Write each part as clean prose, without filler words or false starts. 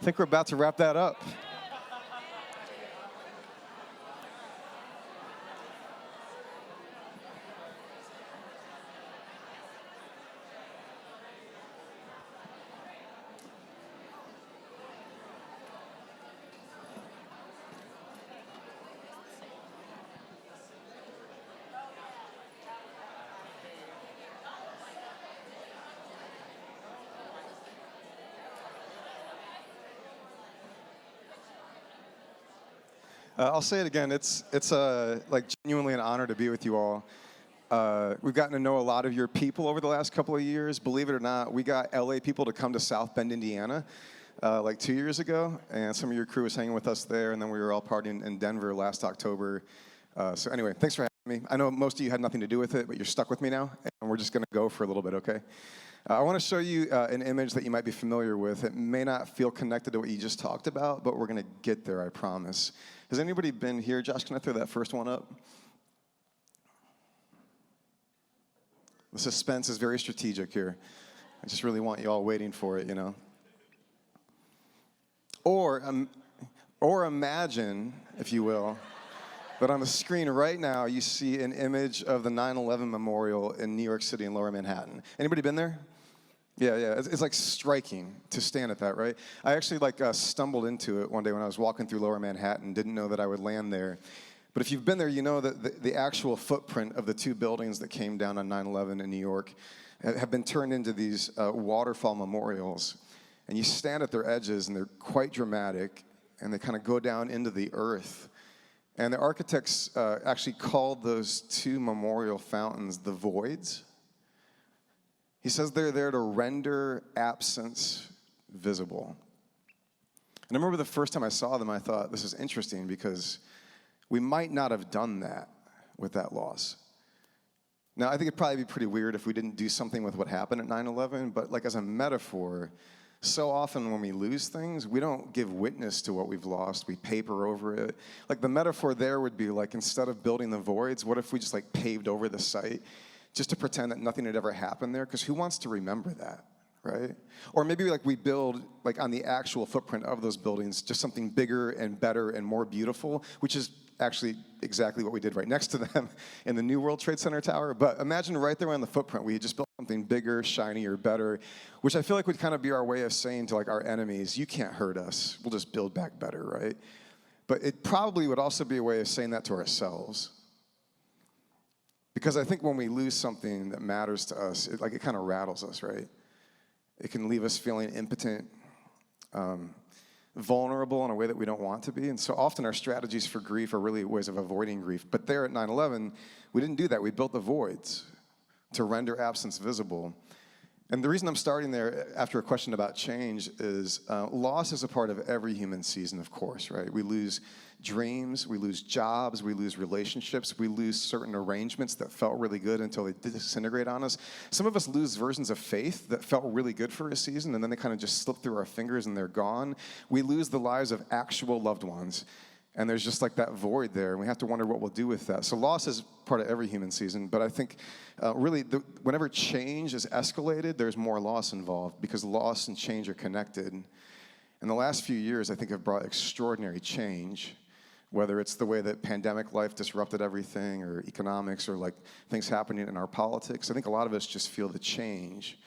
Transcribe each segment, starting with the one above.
I think we're about to wrap that up. I'll say it again. It's like genuinely an honor to be with you all. We've gotten to know a lot of your people over the last couple of years. Believe it or not, we got LA people to come to South Bend, Indiana, like 2 years ago, and some of your crew was hanging with us there, and then we were all partying in Denver last October. So anyway, thanks for having me. I know most of you had nothing to do with it, but you're stuck with me now, and we're just going to go for a little bit, okay? I want to show you an image that you might be familiar with. It may not feel connected to what you just talked about, but we're going to get there, I promise. Has anybody been here? Josh, can I throw that first one up? The suspense is very strategic here. I just really want you all waiting for it, you know. Or imagine, if you will, that on the screen right now you see an image of the 9/11 memorial in New York City in Lower Manhattan. Anybody been there? Yeah. It's like striking to stand at that, right? I actually stumbled into it one day when I was walking through Lower Manhattan, didn't know that I would land there. But if you've been there, you know that the actual footprint of the two buildings that came down on 9/11 in New York have been turned into these waterfall memorials. And you stand at their edges, and they're quite dramatic, and they kind of go down into the earth. And the architects actually called those two memorial fountains the voids. He says they're there to render absence visible. And I remember the first time I saw them, I thought, this is interesting because we might not have done that with that loss. Now, I think it'd probably be pretty weird if we didn't do something with what happened at 9/11, but like as a metaphor, so often when we lose things, we don't give witness to what we've lost. We paper over it. Like the metaphor there would be like, instead of building the voids, what if we just like paved over the site just to pretend that nothing had ever happened there? Because who wants to remember that, right? Or maybe like we build like on the actual footprint of those buildings just something bigger and better and more beautiful, which is actually exactly what we did right next to them in the new World Trade Center tower. But imagine right there on the footprint, we just built something bigger, shinier, better, which I feel like would kind of be our way of saying to like our enemies, you can't hurt us, we'll just build back better, right? But it probably would also be a way of saying that to ourselves. Because I think when we lose something that matters to us, it kind of rattles us, right? It can leave us feeling impotent, vulnerable in a way that we don't want to be. And so often our strategies for grief are really ways of avoiding grief. But there at 9/11, we didn't do that. We built the voids to render absence visible. And the reason I'm starting there after a question about change is loss is a part of every human season, of course, right? We lose dreams, we lose jobs, we lose relationships, we lose certain arrangements that felt really good until they disintegrate on us. Some of us lose versions of faith that felt really good for a season, and then they kind of just slip through our fingers and they're gone. We lose the lives of actual loved ones, and there's just like that void there, and we have to wonder what we'll do with that. So loss is part of every human season, but I think really whenever change is escalated, there's more loss involved because loss and change are connected. And the last few years, I think, have brought extraordinary change, whether it's the way that pandemic life disrupted everything or economics or like things happening in our politics. I think a lot of us just feel the change.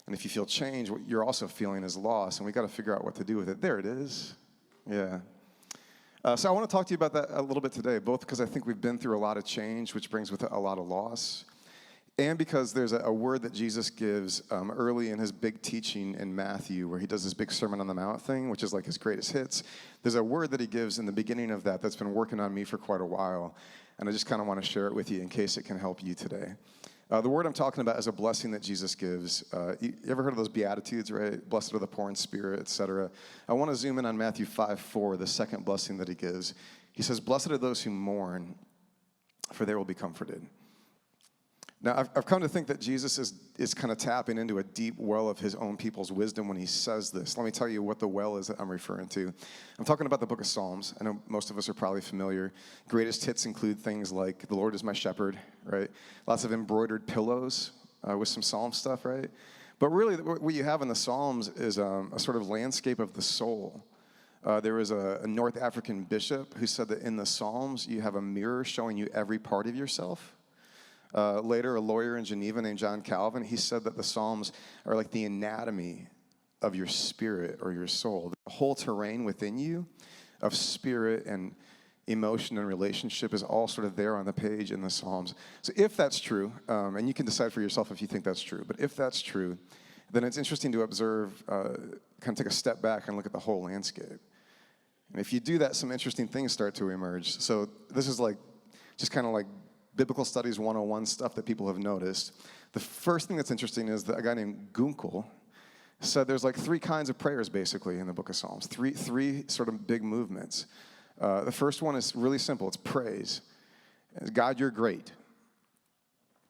And if you feel change, what you're also feeling is loss, and we got to figure out what to do with it. There it is. Yeah. So I want to talk to you about that a little bit today, both because I think we've been through a lot of change, which brings with it a lot of loss, and because there's a word that Jesus gives early in his big teaching in Matthew, where he does this big Sermon on the Mount thing, which is like his greatest hits. There's a word that he gives in the beginning of that that's been working on me for quite a while, and I just kind of want to share it with you in case it can help you today. The word I'm talking about is a blessing that Jesus gives. You ever heard of those Beatitudes, right? Blessed are the poor in spirit, etc. I want to zoom in on Matthew 5:4, the second blessing that he gives. He says, blessed are those who mourn, for they will be comforted. Now, I've come to think that Jesus is kind of tapping into a deep well of his own people's wisdom when he says this. Let me tell you what the well is that I'm referring to. I'm talking about the book of Psalms. I know most of us are probably familiar. Greatest hits include things like, the Lord is my shepherd, right? Lots of embroidered pillows with some Psalm stuff, right? But really, what you have in the Psalms is a sort of landscape of the soul. There was a North African bishop who said that in the Psalms, you have a mirror showing you every part of yourself. Later, a lawyer in Geneva named John Calvin, he said that the Psalms are like the anatomy of your spirit or your soul. The whole terrain within you of spirit and emotion and relationship is all sort of there on the page in the Psalms. So if that's true, and you can decide for yourself if you think that's true, but if that's true, then it's interesting to observe, kind of take a step back and look at the whole landscape. And if you do that, some interesting things start to emerge. So this is like, just kind of like Biblical Studies 101 stuff that people have noticed. The first thing that's interesting is that a guy named Gunkel said there's like three kinds of prayers basically in the book of Psalms, three sort of big movements. The first one is really simple. It's praise. God, you're great.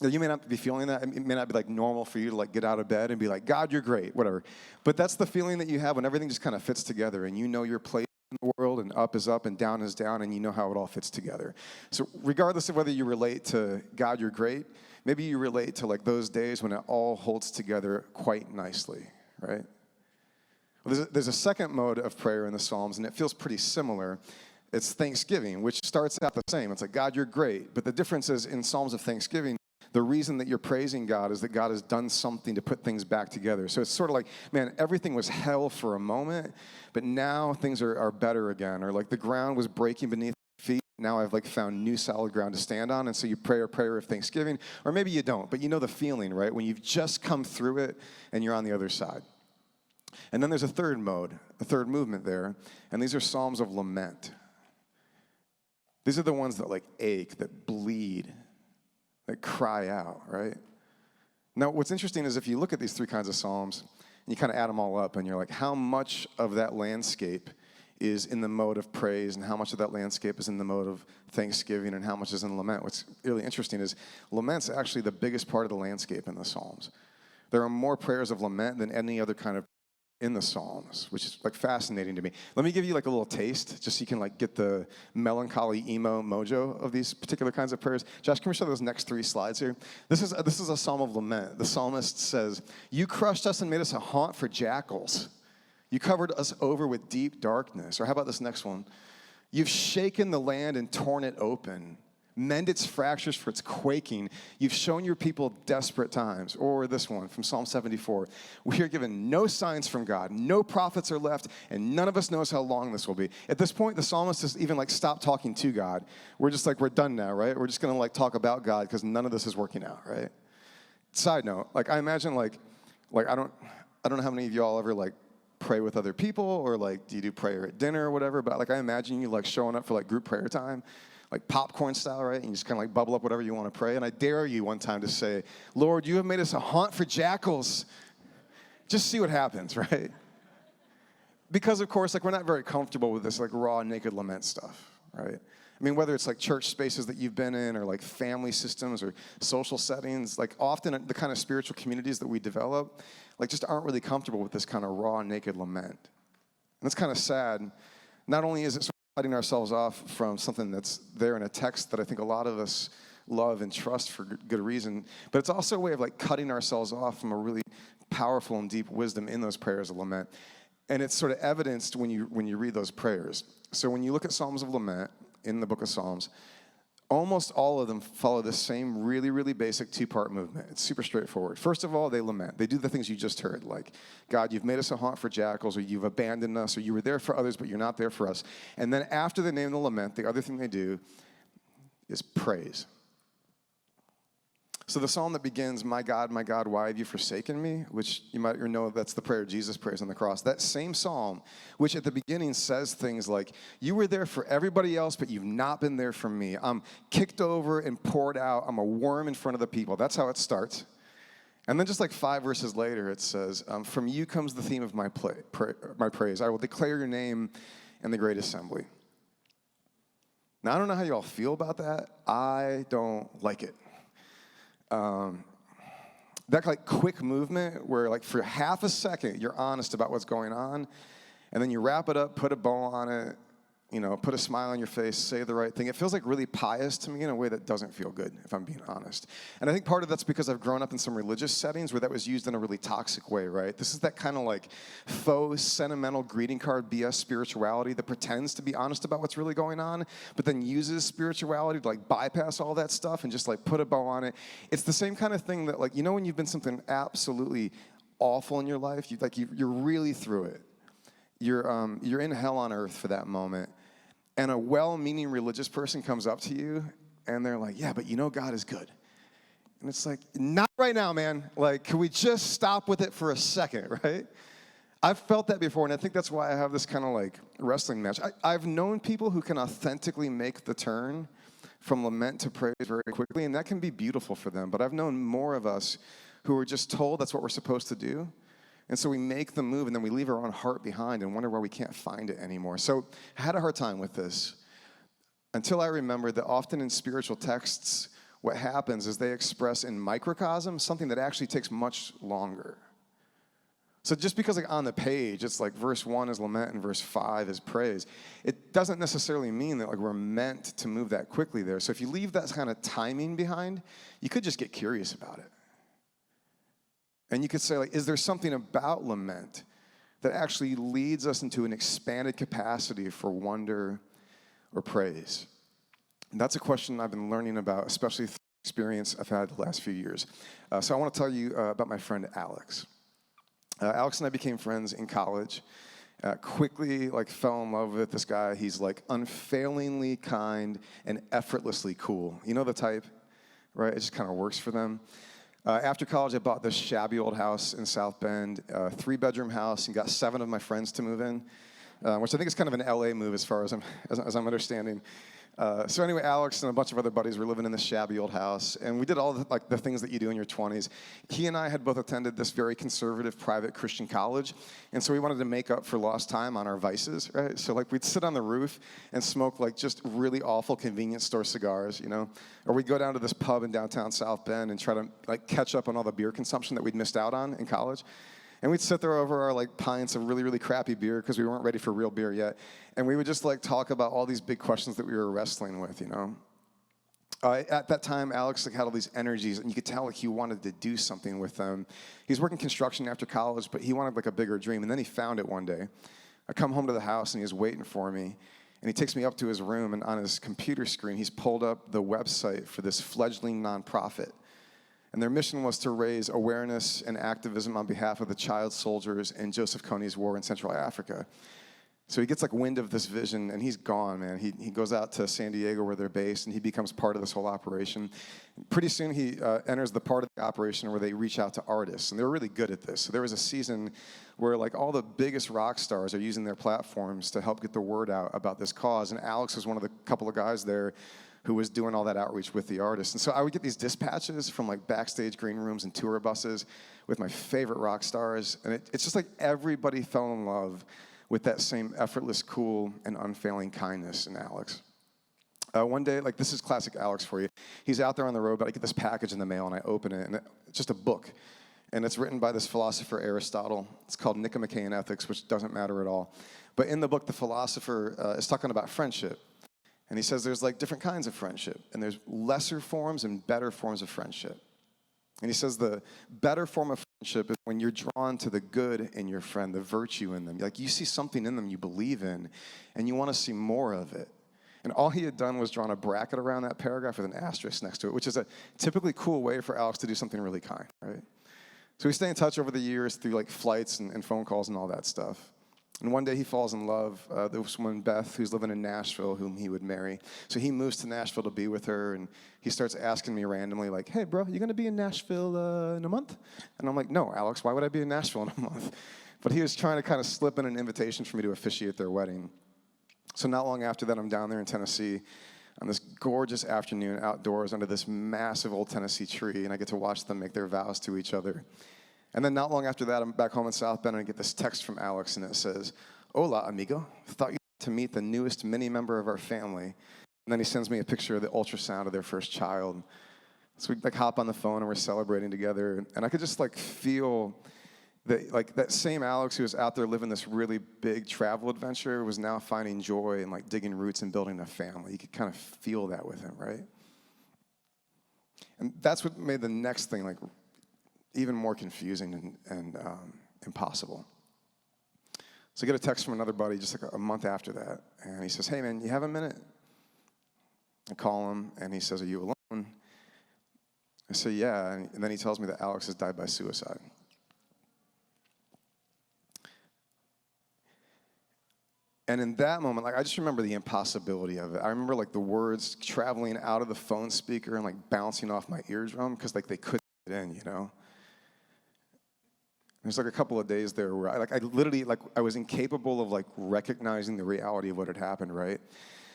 Now, you may not be feeling that. It may not be like normal for you to like get out of bed and be like, God, you're great, whatever. But that's the feeling that you have when everything just kind of fits together and you know your place in the world and up is up and down is down and you know how it all fits together. So regardless of whether you relate to God, you're great, maybe you relate to like those days when it all holds together quite nicely, right? Well, there's a second mode of prayer in the Psalms and it feels pretty similar. It's thanksgiving, which starts out the same. It's like, God, you're great. But the difference is in Psalms of thanksgiving, the reason that you're praising God is that God has done something to put things back together. So it's sort of like, man, everything was hell for a moment, but now things are better again. Or like the ground was breaking beneath your feet. Now I've like found new solid ground to stand on. And so you pray a prayer of thanksgiving. Or maybe you don't, but you know the feeling, right? When you've just come through it and you're on the other side. And then there's a third mode, a third movement there. And these are Psalms of lament. These are the ones that like ache, that bleed, that cry out, right? Now, what's interesting is if you look at these three kinds of Psalms, and you kind of add them all up, and you're like, how much of that landscape is in the mode of praise, and how much of that landscape is in the mode of thanksgiving, and how much is in lament? What's really interesting is lament's actually the biggest part of the landscape in the Psalms. There are more prayers of lament than any other kind of in the Psalms, which is like fascinating to me. Let me give you like a little taste, just so you can like get the melancholy emo mojo of these particular kinds of prayers. Josh, can we show those next three slides here? This is a psalm of lament. The psalmist says, "You crushed us and made us a haunt for jackals. You covered us over with deep darkness." Or how about this next one? "You've shaken the land and torn it open. Mend its fractures for its quaking. You've shown your people desperate times." Or this one from Psalm 74. "We are given no signs from God. No prophets are left, and none of us knows how long this will be." At this point, the psalmist has even like stopped talking to God. We're just like, we're done now, right? We're just going to like talk about God because none of this is working out, right? Side note, like I imagine like I don't know how many of y'all ever like pray with other people or like do you do prayer at dinner or whatever, but like I imagine you like showing up for like group prayer time, like popcorn style, right? And you just kind of like bubble up whatever you want to pray. And I dare you one time to say, "Lord, you have made us a haunt for jackals." Just see what happens, right? Because of course, like we're not very comfortable with this like raw, naked lament stuff, right? I mean, whether it's like church spaces that you've been in or like family systems or social settings, like often the kind of spiritual communities that we develop, like just aren't really comfortable with this kind of raw, naked lament. And it's kind of sad. Not only is it cutting ourselves off from something that's there in a text that I think a lot of us love and trust for good reason, but it's also a way of like cutting ourselves off from a really powerful and deep wisdom in those prayers of lament. And it's sort of evidenced when you read those prayers. So when you look at Psalms of lament in the book of Psalms, almost all of them follow the same really, really basic two-part movement. It's super straightforward. First of all, they lament. They do the things you just heard, like, "God, you've made us a haunt for jackals," or "You've abandoned us," or "You were there for others, but you're not there for us." And then after they name the lament, the other thing they do is praise. So the psalm that begins, my God, why have you forsaken me?" which you might know that's the prayer Jesus prays on the cross. That same psalm, which at the beginning says things like, "You were there for everybody else, but you've not been there for me. I'm kicked over and poured out. I'm a worm in front of the people." That's how it starts. And then just like 5 verses later, it says, "From you comes the theme of my praise. I will declare your name in the great assembly." Now, I don't know how you all feel about that. I don't like it. That like quick movement where like for half a second you're honest about what's going on, and then you wrap it up, put a bow on it, put a smile on your face, say the right thing. It feels like really pious to me in a way that doesn't feel good, if I'm being honest. And I think part of that's because I've grown up in some religious settings where that was used in a really toxic way, right? This is that kind of like faux, sentimental greeting card BS spirituality that pretends to be honest about what's really going on, but then uses spirituality to like bypass all that stuff and just like put a bow on it. It's the same kind of thing that like, when you've been something absolutely awful in your life, you're really through it. You're in hell on earth for that moment. And a well-meaning religious person comes up to you, and they're like, yeah, but God is good. And it's like, not right now, man. Like, can we just stop with it for a second, right? I've felt that before, and I think that's why I have this kind of like wrestling match. I've known people who can authentically make the turn from lament to praise very quickly, and that can be beautiful for them. But I've known more of us who are just told that's what we're supposed to do. And so we make the move, and then we leave our own heart behind and wonder why we can't find it anymore. So I had a hard time with this until I remembered that often in spiritual texts, what happens is they express in microcosm something that actually takes much longer. So just because like on the page, it's like verse 1 is lament and verse 5 is praise, it doesn't necessarily mean that like we're meant to move that quickly there. So if you leave that kind of timing behind, you could just get curious about it. And you could say, like, is there something about lament that actually leads us into an expanded capacity for wonder or praise? And that's a question I've been learning about, especially through the experience I've had the last few years. So I want to tell you about my friend Alex. Alex and I became friends in college. Quickly, like, fell in love with this guy. He's, like, unfailingly kind and effortlessly cool. You know the type, right? It just kind of works for them. After college, I bought this shabby old house in South Bend, a 3-bedroom house, and got 7 of my friends to move in, which I think is kind of an LA move as far as I'm understanding. So anyway, Alex and a bunch of other buddies were living in this shabby old house, and we did all the things that you do in your 20s. He and I had both attended this very conservative private Christian college, and so we wanted to make up for lost time on our vices, right? So like we'd sit on the roof and smoke like just really awful convenience store cigars, or we'd go down to this pub in downtown South Bend and try to like catch up on all the beer consumption that we'd missed out on in college. And we'd sit there over our like pints of really, really crappy beer because we weren't ready for real beer yet. And we would just like talk about all these big questions that we were wrestling with, At that time, Alex had all these energies, and you could tell like he wanted to do something with them. He was working construction after college, but he wanted like a bigger dream. And then he found it one day. I come home to the house, and he was waiting for me. And he takes me up to his room, and on his computer screen, he's pulled up the website for this fledgling nonprofit. And their mission was to raise awareness and activism on behalf of the child soldiers in Joseph Kony's war in Central Africa. So he gets like wind of this vision, and he's gone, man. He goes out to San Diego where they're based, and he becomes part of this whole operation. Pretty soon he enters the part of the operation where they reach out to artists, and they're really good at this. So there was a season where like all the biggest rock stars are using their platforms to help get the word out about this cause, and Alex was one of the couple of guys there who was doing all that outreach with the artists. And so I would get these dispatches from like backstage green rooms and tour buses with my favorite rock stars. And it's just like everybody fell in love with that same effortless, cool, and unfailing kindness in Alex. One day, like this is classic Alex for you. He's out there on the road, but I get this package in the mail and I open it, and it's just a book. And it's written by this philosopher, Aristotle. It's called Nicomachean Ethics, which doesn't matter at all. But in the book, the philosopher is talking about friendship. And he says there's like different kinds of friendship, and there's lesser forms and better forms of friendship. And he says the better form of friendship is when you're drawn to the good in your friend, the virtue in them. Like you see something in them you believe in, and you want to see more of it. And all he had done was drawn a bracket around that paragraph with an asterisk next to it, which is a typically cool way for Alex to do something really kind, right? So we stay in touch over the years through like flights and phone calls and all that stuff. And one day he falls in love. There was woman, Beth, who's living in Nashville, whom he would marry. So he moves to Nashville to be with her, and he starts asking me randomly, like, hey, bro, you going to be in Nashville in a month? And I'm like, no, Alex, why would I be in Nashville in a month? But he was trying to kind of slip in an invitation for me to officiate their wedding. So not long after that, I'm down there in Tennessee on this gorgeous afternoon outdoors under this massive old Tennessee tree, and I get to watch them make their vows to each other. And then not long after that, I'm back home in South Bend, and I get this text from Alex, and it says, hola, amigo. Thought you'd to meet the newest mini member of our family. And then he sends me a picture of the ultrasound of their first child. So we like hop on the phone, and we're celebrating together. And I could just like feel that same Alex who was out there living this really big travel adventure was now finding joy in like digging roots and building a family. You could kind of feel that with him, right? And that's what made the next thing like even more confusing and impossible. So I get a text from another buddy just like a month after that, and he says, "Hey man, you have a minute?" I call him, and he says, "Are you alone?" I say, "Yeah," and then he tells me that Alex has died by suicide. And in that moment, like I just remember the impossibility of it. I remember like the words traveling out of the phone speaker and like bouncing off my eardrum because like they couldn't get in, you know? There's like a couple of days there where I literally I was incapable of like recognizing the reality of what had happened, right?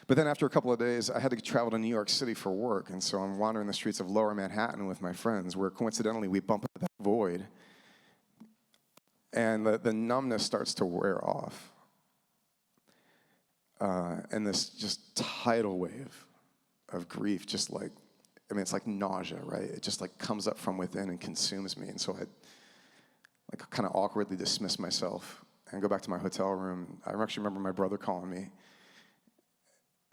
But then after a couple of days, I had to travel to New York City for work, and so I'm wandering the streets of Lower Manhattan with my friends, where coincidentally we bump into that void, and the numbness starts to wear off, and this just tidal wave of grief, just like, I mean, it's like nausea, right? It just like comes up from within and consumes me, and so I like kind of awkwardly dismiss myself and go back to my hotel room. I actually remember my brother calling me.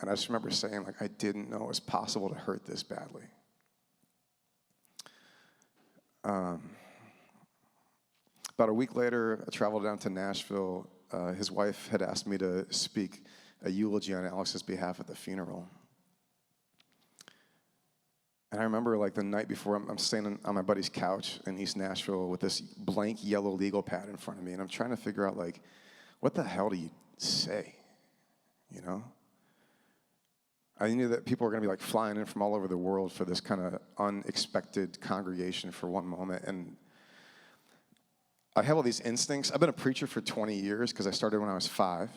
And I just remember saying, like, I didn't know it was possible to hurt this badly. About a week later, I traveled down to Nashville. His wife had asked me to speak a eulogy on Alex's behalf at the funeral. And I remember, like, the night before, I'm staying on my buddy's couch in East Nashville with this blank yellow legal pad in front of me, and I'm trying to figure out, like, what the hell do you say, you know? I knew that people were going to be like flying in from all over the world for this kind of unexpected congregation for one moment. And I have all these instincts. I've been a preacher for 20 years because I started when I was 5.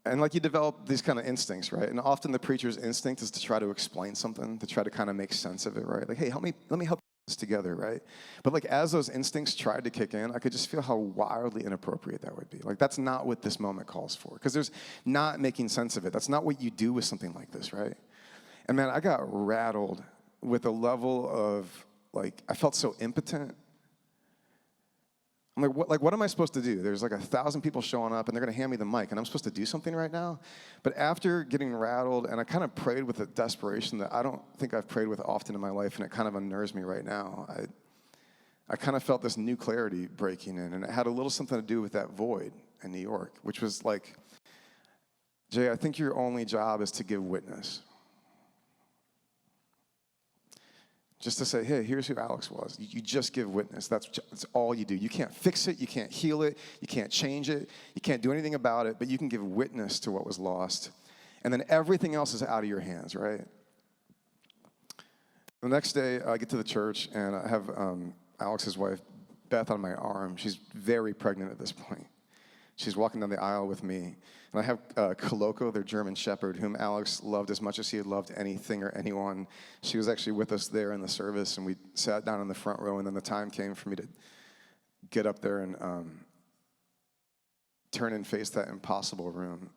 And like you develop these kind of instincts, right? And often the preacher's instinct is to try to explain something, to try to kind of make sense of it, right? Like, hey, let me help this together, right? But like as those instincts tried to kick in, I could just feel how wildly inappropriate that would be. Like that's not what this moment calls for, because there's not making sense of it. That's not what you do with something like this, right? And man, I got rattled with a level of like, I felt so impotent. I'm like, what am I supposed to do? There's like 1,000 people showing up, and they're going to hand me the mic, and I'm supposed to do something right now? But after getting rattled, and I kind of prayed with a desperation that I don't think I've prayed with often in my life, and it kind of unnerves me right now. I kind of felt this new clarity breaking in, and it had a little something to do with that void in New York, which was like, Jay, I think your only job is to give witness. Just to say, hey, here's who Alex was. You just give witness. That's all you do. You can't fix it. You can't heal it. You can't change it. You can't do anything about it, but you can give witness to what was lost. And then everything else is out of your hands, right? The next day, I get to the church, and I have Alex's wife, Beth, on my arm. She's very pregnant at this point. She's walking down the aisle with me. And I have Koloko, their German shepherd, whom Alex loved as much as he had loved anything or anyone. She was actually with us there in the service, and we sat down in the front row, and then the time came for me to get up there and turn and face that impossible room.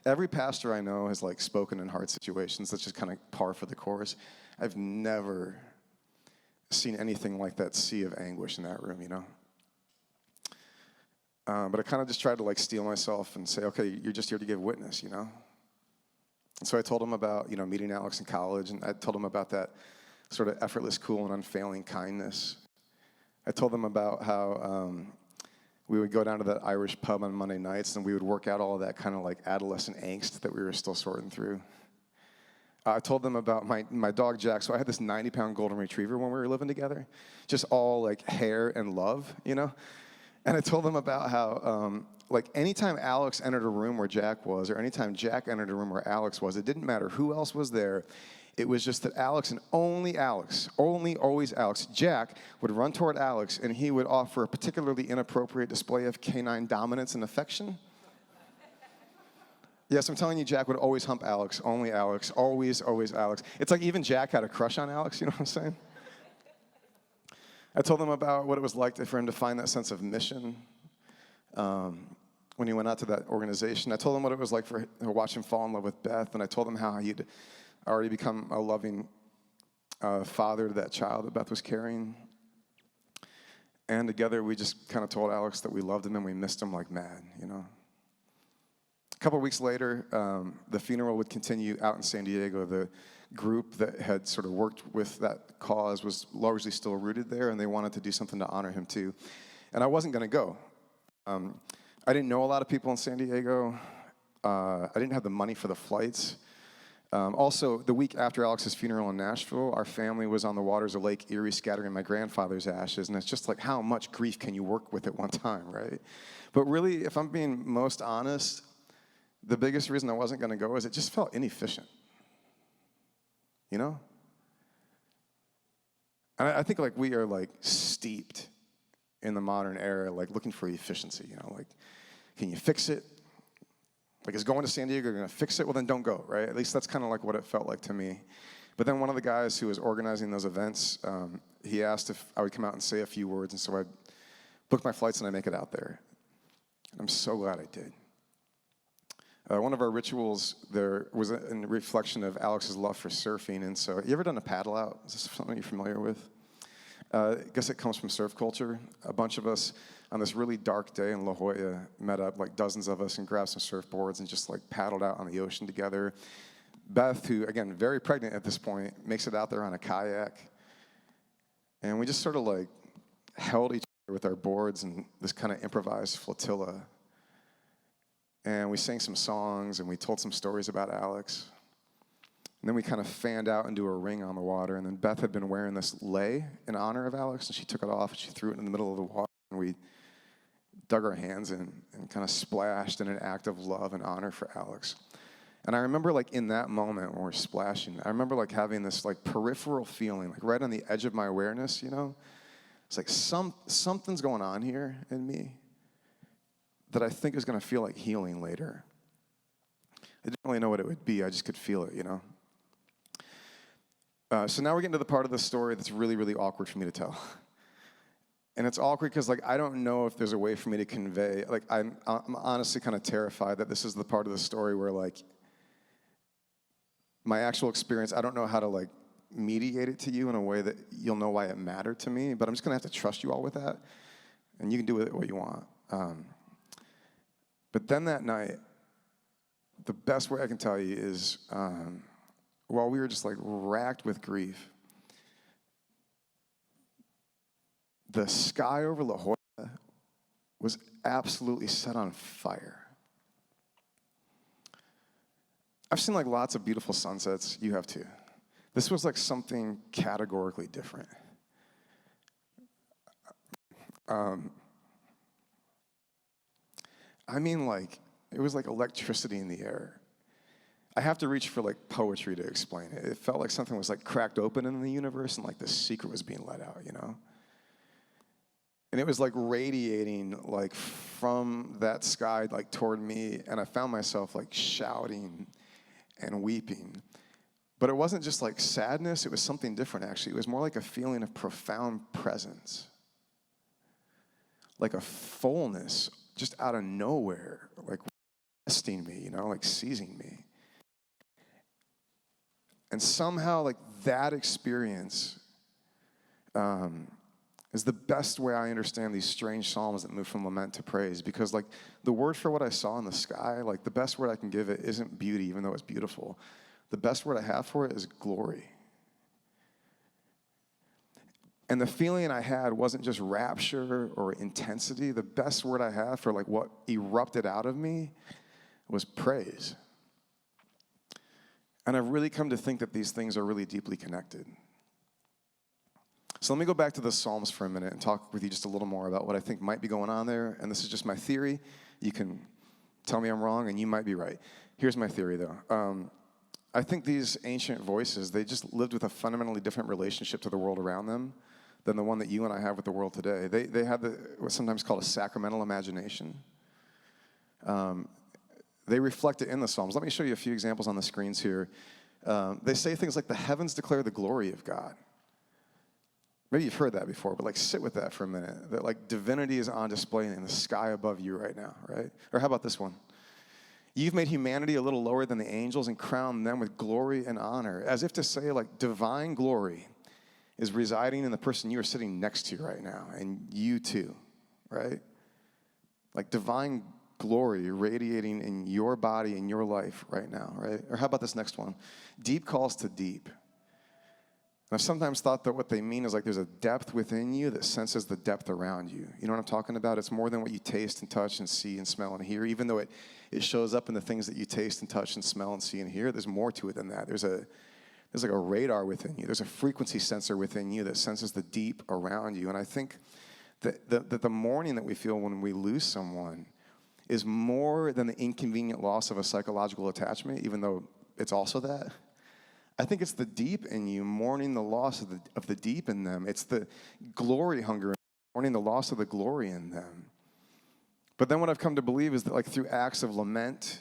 Every pastor I know has like spoken in hard situations. That's just kind of par for the course. I've never seen anything like that sea of anguish in that room, you know? But I kind of just tried to like steel myself and say, okay, you're just here to give witness, you know? And so I told him about, meeting Alex in college, and I told him about that sort of effortless, cool, and unfailing kindness. I told them about how we would go down to that Irish pub on Monday nights, and we would work out all of that kind of like adolescent angst that we were still sorting through. I told them about my dog, Jack. So I had this 90-pound golden retriever when we were living together, just all like hair and love, you know? And I told them about how, like, anytime Alex entered a room where Jack was, or anytime Jack entered a room where Alex was, it didn't matter who else was there. It was just that Alex and only Alex, always Alex, Jack would run toward Alex, and he would offer a particularly inappropriate display of canine dominance and affection. Yes, I'm telling you, Jack would always hump Alex, only Alex, always Alex. It's like even Jack had a crush on Alex, you know what I'm saying? I told them about what it was like for him to find that sense of mission when he went out to that organization. I told them what it was like to watch him fall in love with Beth, and I told them how he'd already become a loving father to that child that Beth was carrying. And together we just kind of told Alex that we loved him and we missed him like mad, you know. A couple of weeks later, the funeral would continue out in San Diego. The group that had sort of worked with that cause was largely still rooted there, and they wanted to do something to honor him too. And I wasn't going to go. I didn't know a lot of people in San Diego. I didn't have the money for the flights. Also, the week after Alex's funeral in Nashville, our family was on the waters of Lake Erie scattering my grandfather's ashes, and it's just like, how much grief can you work with at one time, right? But really, if I'm being most honest, the biggest reason I wasn't going to go is it just felt inefficient, you know? And I think like we are like steeped in the modern era, like looking for efficiency, you know, like, can you fix it? Like, is going to San Diego going to fix it? Well, then don't go, right? At least that's kind of like what it felt like to me. But then one of the guys who was organizing those events, he asked if I would come out and say a few words, and so I booked my flights and I make it out there. And I'm so glad I did. One of our rituals there was a reflection of Alex's love for surfing, and so, you ever done a paddle out? Is this something you're familiar with? I guess it comes from surf culture. A bunch of us on this really dark day in La Jolla met up, like dozens of us, and grabbed some surfboards and just like paddled out on the ocean together. Beth, who, again, very pregnant at this point, makes it out there on a kayak. And we just sort of like held each other with our boards and this kind of improvised flotilla. And we sang some songs and we told some stories about Alex. And then we kind of fanned out into a ring on the water. And then Beth had been wearing this lei in honor of Alex, and she took it off and she threw it in the middle of the water. And we dug our hands in and kind of splashed in an act of love and honor for Alex. And I remember like in that moment when we're splashing, I remember like having this like peripheral feeling, like right on the edge of my awareness, you know? It's like something's going on here in me that I think is going to feel like healing later. I didn't really know what it would be. I just could feel it, you know? So now we're getting to the part of the story that's really, really awkward for me to tell. And it's awkward because, like, I don't know if there's a way for me to convey. Like, I'm honestly kind of terrified that this is the part of the story where, like, my actual experience, I don't know how to, like, mediate it to you in a way that you'll know why it mattered to me. But I'm just going to have to trust you all with that. And you can do with it what you want. But then that night, the best way I can tell you is while we were just, like, racked with grief, the sky over La Jolla was absolutely set on fire. I've seen like lots of beautiful sunsets. You have too. This was like something categorically different. I mean, like, it was like electricity in the air. I have to reach for like poetry to explain it. It felt like something was like cracked open in the universe and like the secret was being let out, you know? And it was like radiating like from that sky like toward me, and I found myself like shouting and weeping. But it wasn't just like sadness, it was something different actually. It was more like a feeling of profound presence. Like a fullness just out of nowhere, like resting me, you know, like seizing me. And somehow like that experience is the best way I understand these strange psalms that move from lament to praise, because like the word for what I saw in the sky, like the best word I can give it isn't beauty, even though it's beautiful. The best word I have for it is glory. And the feeling I had wasn't just rapture or intensity. The best word I have for like what erupted out of me was praise. And I've really come to think that these things are really deeply connected. So let me go back to the Psalms for a minute and talk with you just a little more about what I think might be going on there. And this is just my theory. You can tell me I'm wrong, and you might be right. Here's my theory, though. I think these ancient voices, they just lived with a fundamentally different relationship to the world around them than the one that you and I have with the world today. They had what's sometimes called a sacramental imagination. They reflect it in the Psalms. Let me show you a few examples on the screens here. They say things like, the heavens declare the glory of God. Maybe you've heard that before, but like sit with that for a minute. That like divinity is on display in the sky above you right now, right? Or how about this one? You've made humanity a little lower than the angels and crowned them with glory and honor, as if to say, like, divine glory is residing in the person you are sitting next to right now, and you too, right? Like divine glory radiating in your body, in your life right now, right? Or how about this next one? Deep calls to deep. I've sometimes thought that what they mean is like there's a depth within you that senses the depth around you. You know what I'm talking about? It's more than what you taste and touch and see and smell and hear, even though it shows up in the things that you taste and touch and smell and see and hear. There's more to it than that. There's like a radar within you. There's a frequency sensor within you that senses the deep around you. And I think that the mourning that we feel when we lose someone is more than the inconvenient loss of a psychological attachment, even though it's also that. I think it's the deep in you mourning the loss of the deep in them. It's the glory hunger, mourning the loss of the glory in them. But then what I've come to believe is that, like, through acts of lament,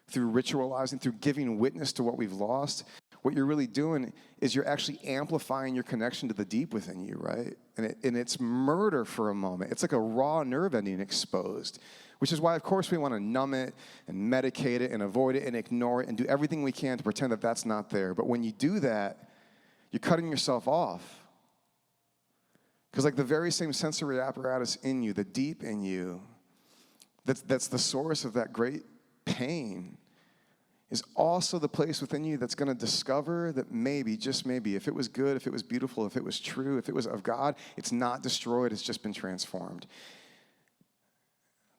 through ritualizing, through giving witness to what we've lost, what you're really doing is you're actually amplifying your connection to the deep within you, right? And it's murder for a moment. It's like a raw nerve ending exposed, which is why, of course, we want to numb it and medicate it and avoid it and ignore it and do everything we can to pretend that that's not there. But when you do that, you're cutting yourself off. Because like the very same sensory apparatus in you, the deep in you, that's the source of that great pain, is also the place within you that's going to discover that maybe, just maybe, if it was good, if it was beautiful, if it was true, if it was of God, it's not destroyed, it's just been transformed.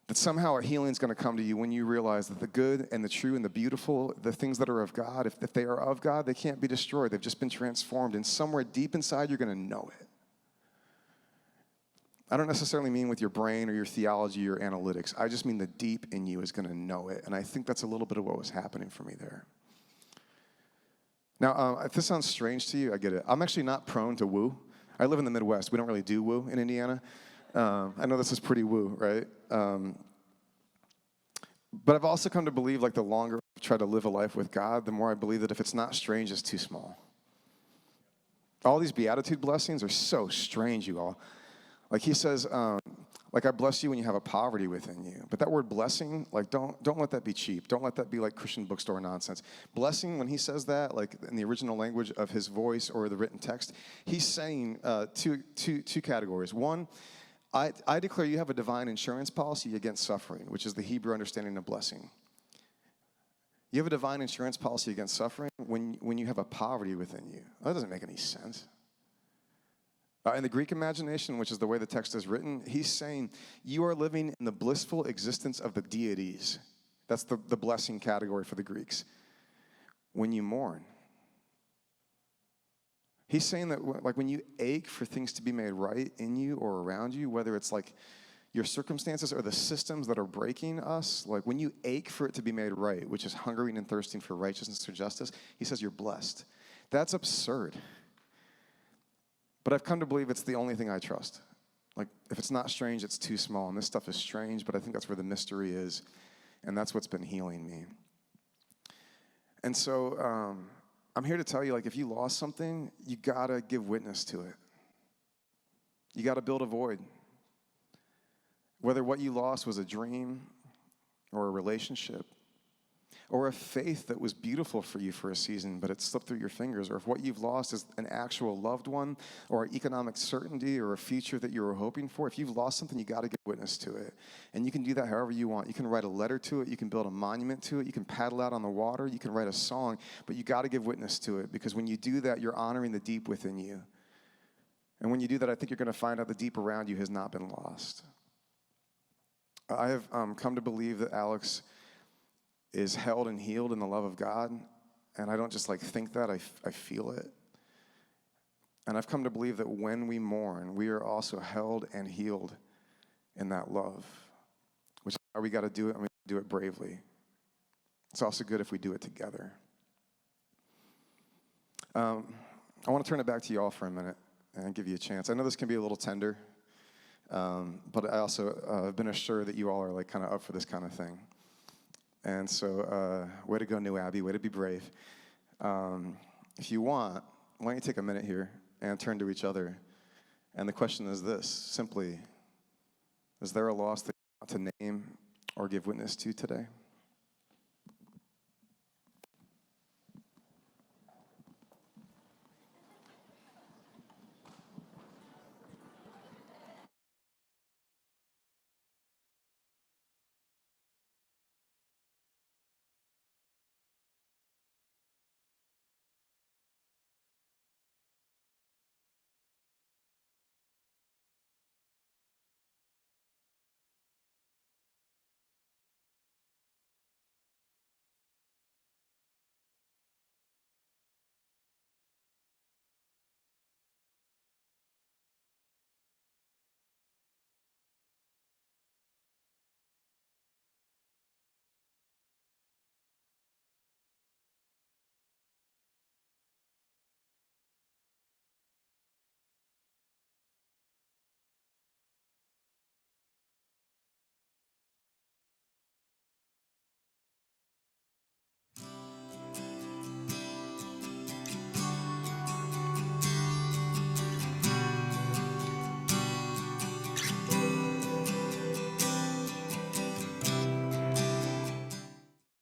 That somehow a healing is going to come to you when you realize that the good and the true and the beautiful, the things that are of God, if they are of God, they can't be destroyed. They've just been transformed. And somewhere deep inside, you're going to know it. I don't necessarily mean with your brain or your theology or analytics. I just mean the deep in you is going to know it. And I think that's a little bit of what was happening for me there. Now, if this sounds strange to you, I get it. I'm actually not prone to woo. I live in the Midwest. We don't really do woo in Indiana. I know this is pretty woo, right? But I've also come to believe, like, the longer I try to live a life with God, the more I believe that if it's not strange, it's too small. All these beatitude blessings are so strange, you all. Like he says, like, I bless you when you have a poverty within you. But that word blessing, like, don't let that be cheap. Don't let that be like Christian bookstore nonsense. Blessing, when he says that, like in the original language of his voice or the written text, he's saying two categories. One, I declare you have a divine insurance policy against suffering, which is the Hebrew understanding of blessing. You have a divine insurance policy against suffering when you have a poverty within you. That doesn't make any sense. In the Greek imagination, which is the way the text is written, he's saying you are living in the blissful existence of the deities. That's the blessing category for the Greeks. When you mourn. He's saying that, like, when you ache for things to be made right in you or around you, whether it's like your circumstances or the systems that are breaking us, like when you ache for it to be made right, which is hungering and thirsting for righteousness or justice, he says you're blessed. That's absurd. But I've come to believe it's the only thing I trust. Like, if it's not strange, it's too small. And this stuff is strange, but I think that's where the mystery is. And that's what's been healing me. And so I'm here to tell you, like, if you lost something, you got to give witness to it. You got to build a void. Whether what you lost was a dream or a relationship or a faith that was beautiful for you for a season, but it slipped through your fingers, or if what you've lost is an actual loved one or economic certainty or a future that you were hoping for, if you've lost something, you got to give witness to it. And you can do that however you want. You can write a letter to it. You can build a monument to it. You can paddle out on the water. You can write a song, but you got to give witness to it, because when you do that, you're honoring the deep within you. And when you do that, I think you're going to find out the deep around you has not been lost. I have come to believe that Alex is held and healed in the love of God. And I don't just like think that, I feel it. And I've come to believe that when we mourn, we are also held and healed in that love, which is why we got to do it, and we do it bravely. It's also good if we do it together. I want to turn it back to you all for a minute and give you a chance. I know this can be a little tender, but I also have been assured that you all are like kind of up for this kind of thing. And so, way to go, New Abbey, way to be brave. If you want, why don't you take a minute here and turn to each other. And the question is this, simply, is there a loss that you want to name or give witness to today?